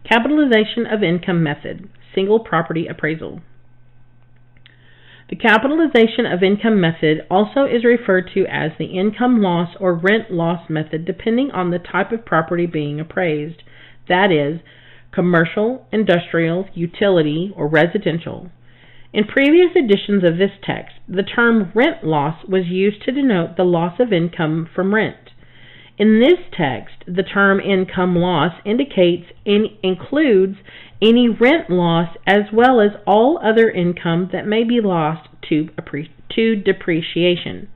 Capitalization of income method, single property appraisal. The capitalization of income method also is referred to as the income loss or rent loss method depending on the type of property being appraised, that is, commercial, industrial, utility, or residential. In previous editions of this text, the term rent loss was used to denote the loss of income from rent. In this text, the term income loss includes any rent loss as well as all other income that may be lost to depreciation.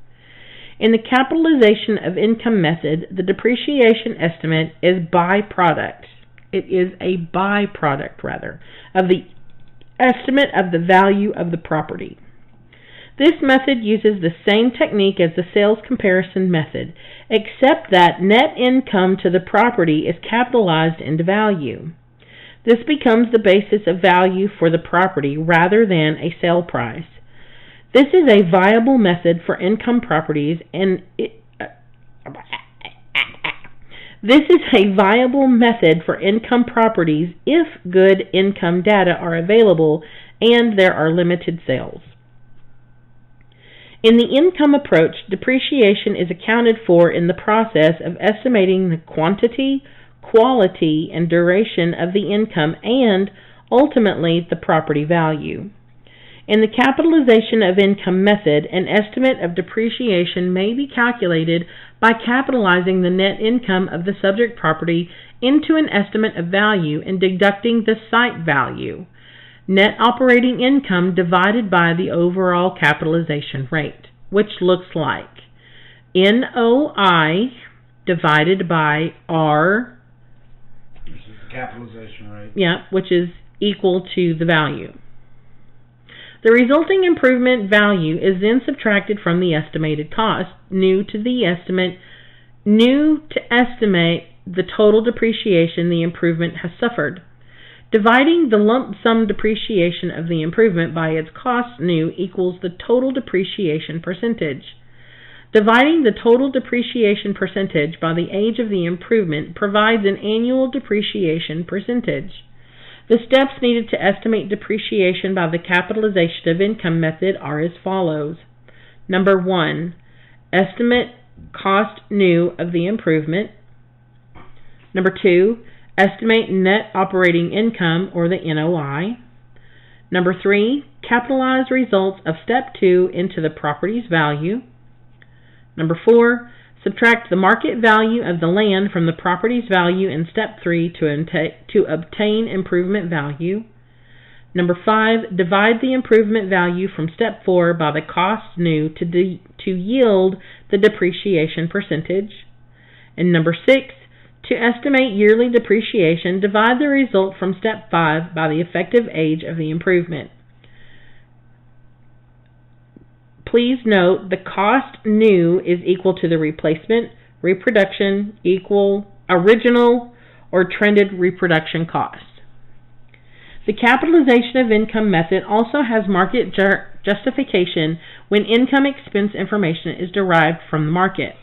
In the capitalization of income method, the depreciation estimate is byproduct. It is a byproduct, of the estimate of the value of the property. This method uses the same technique as the sales comparison method, except that net income to the property is capitalized into value. This becomes the basis of value for the property rather than a sale price. This is a viable method for income properties if good income data are available and there are limited sales. In the income approach, depreciation is accounted for in the process of estimating the quantity, quality, and duration of the income and, ultimately, the property value. In the capitalization of income method, an estimate of depreciation may be calculated by capitalizing the net income of the subject property into an estimate of value and deducting the site value, net operating income divided by the overall capitalization rate, which looks like NOI divided by R, which is the capitalization rate. Yeah, which is equal to the value. The resulting improvement value is then subtracted from the estimated cost, new to estimate the total depreciation the improvement has suffered. Dividing the lump sum depreciation of the improvement by its cost new equals the total depreciation percentage. Dividing the total depreciation percentage by the age of the improvement provides an annual depreciation percentage. The steps needed to estimate depreciation by the capitalization of income method are as follows. Number 1, estimate cost new of the improvement. Number 2, estimate net operating income, or the NOI. Number 3, capitalize results of step 2 into the property's value. Number 4, subtract the market value of the land from the property's value in step 3 to obtain improvement value. Number 5, divide the improvement value from step 4 by the cost new to yield the depreciation percentage. And number 6, to estimate yearly depreciation, divide the result from step 5 by the effective age of the improvement. Please note the cost new is equal to the replacement, reproduction, original, or trended reproduction cost. The capitalization of income method also has market justification when income expense information is derived from the market.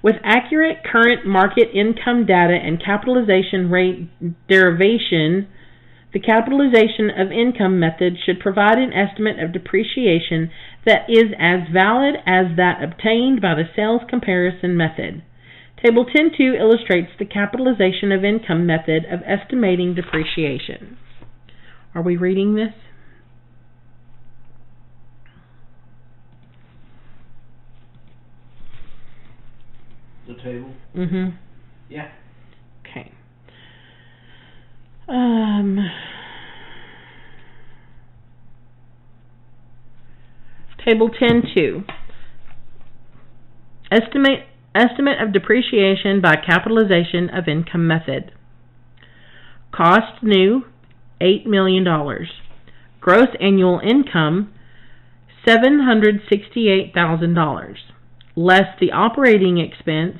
With accurate current market income data and capitalization rate derivation, the capitalization of income method should provide an estimate of depreciation that is as valid as that obtained by the sales comparison method. Table 10.2 illustrates the capitalization of income method of estimating depreciation. Are we reading this? The table? Mm-hmm. Yeah. Okay. Table 10.2. Estimate of depreciation by capitalization of income method. Cost new, $8 million. Gross annual income, $768,000. Less the operating expense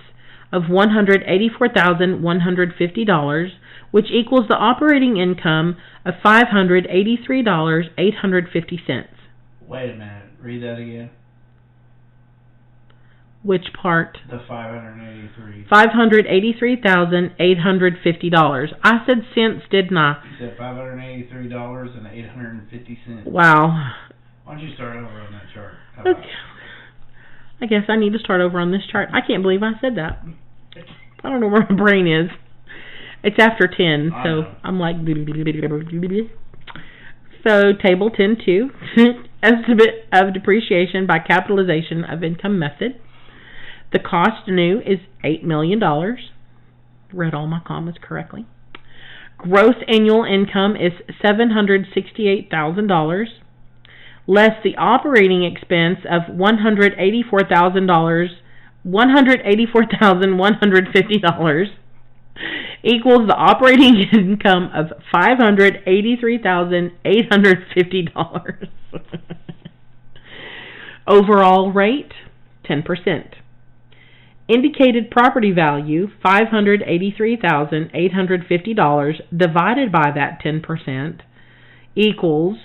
of $184,150, which equals the operating income of $583,850. Wait a minute. Read that again. Which part? The $583. $583,850. I said cents, didn't I? You said $583.850. Wow. Why don't you start over on that chart? How about Okay. I guess I need to start over on this chart. I can't believe I said that. I don't know where my brain is. It's after 10, so I'm like... So, Table 10.2, Estimate of Depreciation by Capitalization of Income Method. The cost new is $8 million. Read all my commas correctly. Gross annual income is $768,000, less the operating expense of $184,150 equals the operating income of $583,850. Overall rate, 10%. Indicated property value, $583,850 divided by that 10% equals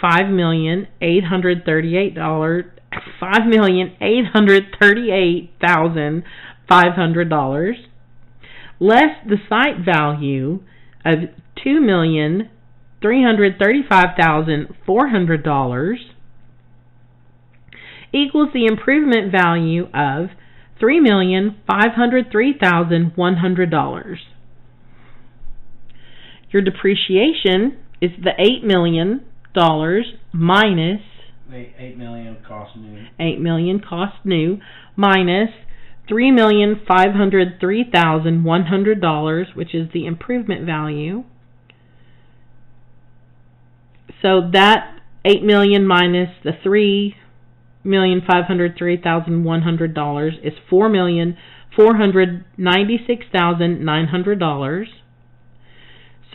$5,838,500 less the site value of $2,335,400 equals the improvement value of $3,503,100. Your depreciation is the $8 million minus $8 million cost new. $8 million cost new minus $3,503,100, which is the improvement value. So that $8 million minus the $3,503,100 is $4,496,900.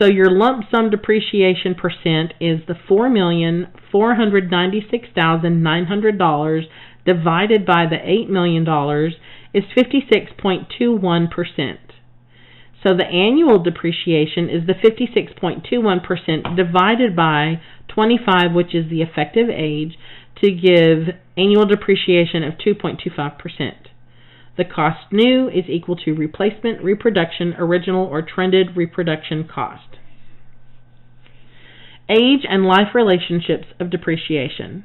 So your lump sum depreciation percent is the $4,496,900 divided by the $8 million is 56.21%. So the annual depreciation is the 56.21% divided by 25, which is the effective age, to give annual depreciation of 2.25%. The cost new is equal to replacement, reproduction, original, or trended reproduction cost. Age and life relationships of depreciation.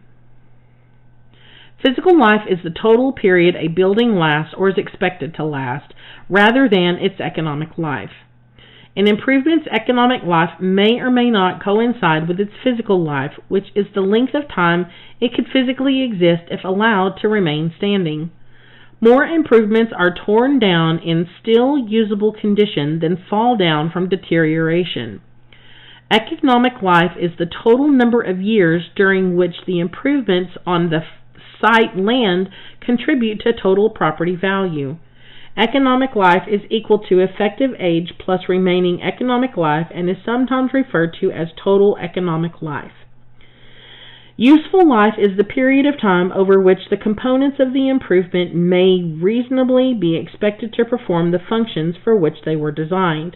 Physical life is the total period a building lasts or is expected to last, rather than its economic life. An improvement's economic life may or may not coincide with its physical life, which is the length of time it could physically exist if allowed to remain standing. More improvements are torn down in still usable condition than fall down from deterioration. Economic life is the total number of years during which the improvements on the site land contribute to total property value. Economic life is equal to effective age plus remaining economic life and is sometimes referred to as total economic life. Useful life is the period of time over which the components of the improvement may reasonably be expected to perform the functions for which they were designed.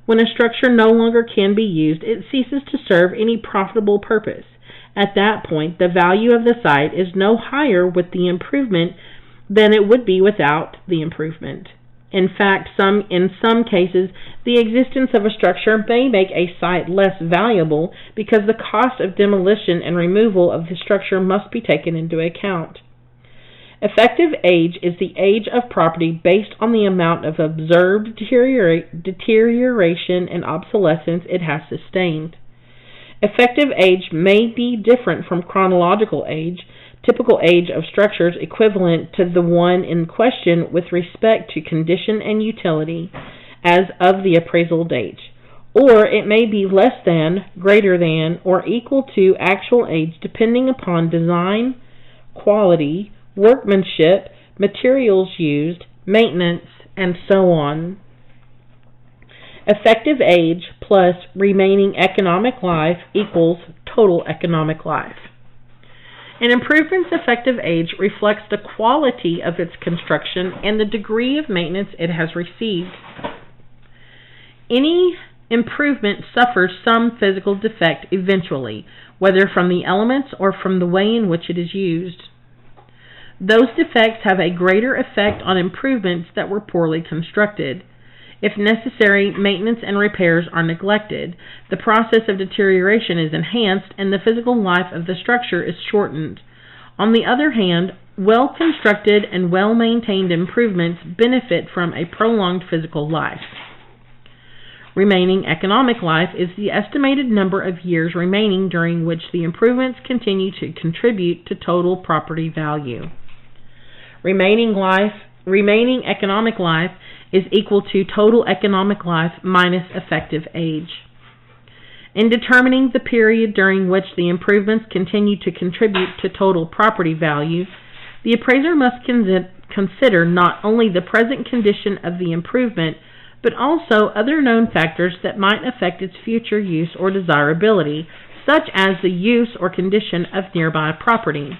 When a structure no longer can be used, it ceases to serve any profitable purpose. At that point, the value of the site is no higher with the improvement than it would be without the improvement. In fact, in some cases, the existence of a structure may make a site less valuable because the cost of demolition and removal of the structure must be taken into account. Effective age is the age of property based on the amount of observed deterioration and obsolescence it has sustained. Effective age may be different from chronological age, typical age of structures equivalent to the one in question with respect to condition and utility as of the appraisal date, or it may be less than, greater than, or equal to actual age depending upon design, quality, workmanship, materials used, maintenance, and so on. Effective age plus remaining economic life equals total economic life. An improvement's effective age reflects the quality of its construction and the degree of maintenance it has received. Any improvement suffers some physical defect eventually, whether from the elements or from the way in which it is used. Those defects have a greater effect on improvements that were poorly constructed. If necessary, maintenance and repairs are neglected. The process of deterioration is enhanced and the physical life of the structure is shortened. On the other hand, well-constructed and well-maintained improvements benefit from a prolonged physical life. Remaining economic life is the estimated number of years remaining during which the improvements continue to contribute to total property value. Remaining economic life is equal to total economic life minus effective age. In determining the period during which the improvements continue to contribute to total property value, the appraiser must consider not only the present condition of the improvement, but also other known factors that might affect its future use or desirability, such as the use or condition of nearby property.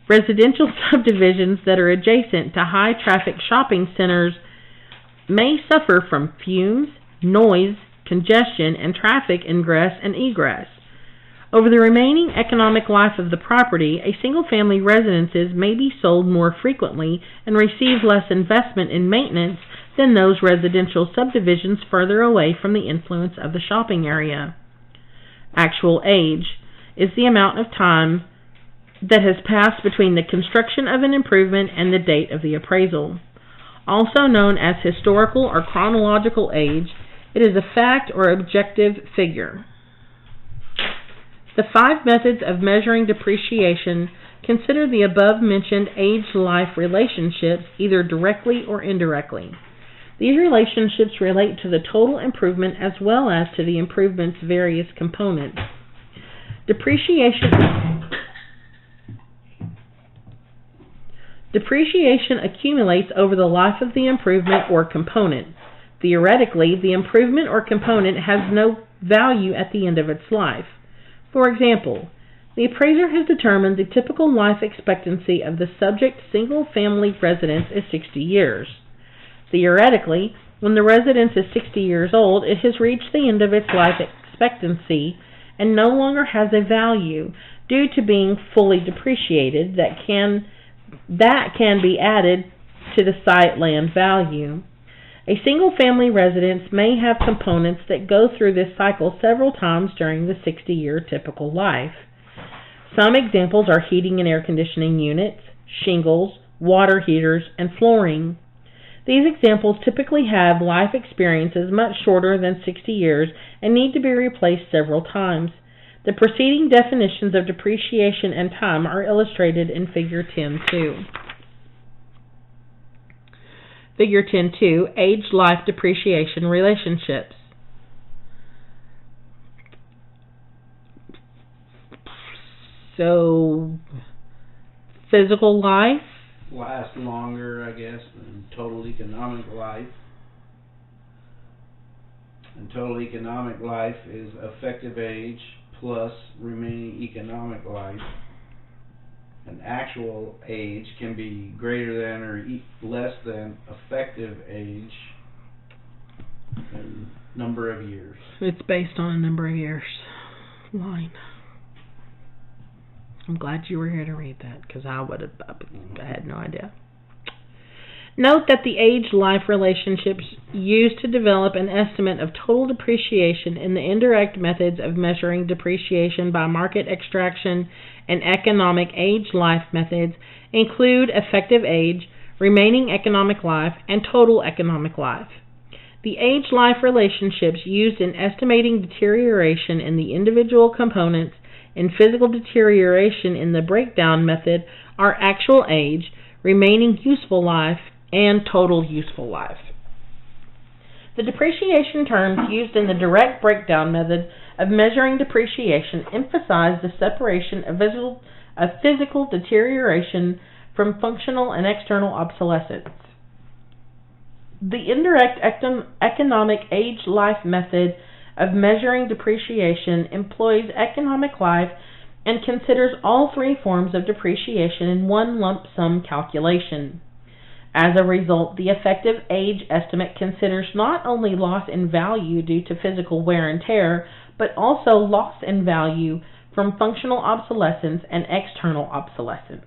Residential subdivisions that are adjacent to high-traffic shopping centers may suffer from fumes, noise, congestion, and traffic ingress and egress. Over the remaining economic life of the property, a single-family residences may be sold more frequently and receive less investment in maintenance than those residential subdivisions further away from the influence of the shopping area. Actual age is the amount of time that has passed between the construction of an improvement and the date of the appraisal. Also known as historical or chronological age, it is a fact or objective figure. The 5 methods of measuring depreciation consider the above-mentioned age-life relationships either directly or indirectly. These relationships relate to the total improvement as well as to the improvement's various components. Depreciation accumulates over the life of the improvement or component. Theoretically, the improvement or component has no value at the end of its life. For example, the appraiser has determined the typical life expectancy of the subject single-family residence is 60 years. Theoretically, when the residence is 60 years old, it has reached the end of its life expectancy and no longer has a value due to being fully depreciated that can be added to the site land value. A single-family residence may have components that go through this cycle several times during the 60-year typical life. Some examples are heating and air conditioning units, shingles, water heaters, and flooring. These examples typically have life experiences much shorter than 60 years and need to be replaced several times. The preceding definitions of depreciation and time are illustrated in Figure 10.2. Figure 10.2, Age-Life Depreciation Relationships. So, physical life lasts longer, I guess, than total economic life. And total economic life is effective age plus remaining economic life. And actual age can be greater than or less than effective age in number of years. It's based on a number of years line. I'm glad you were here to read that because I had no idea. Note that the age-life relationships used to develop an estimate of total depreciation in the indirect methods of measuring depreciation by market extraction and economic age-life methods include effective age, remaining economic life, and total economic life. The age-life relationships used in estimating deterioration in the individual components and physical deterioration in the breakdown method are actual age, remaining useful life, and total useful life. The depreciation terms used in the direct breakdown method of measuring depreciation emphasize the separation of physical deterioration from functional and external obsolescence. The indirect economic age-life method of measuring depreciation employs economic life and considers all 3 forms of depreciation in one lump sum calculation. As a result, the effective age estimate considers not only loss in value due to physical wear and tear, but also loss in value from functional obsolescence and external obsolescence.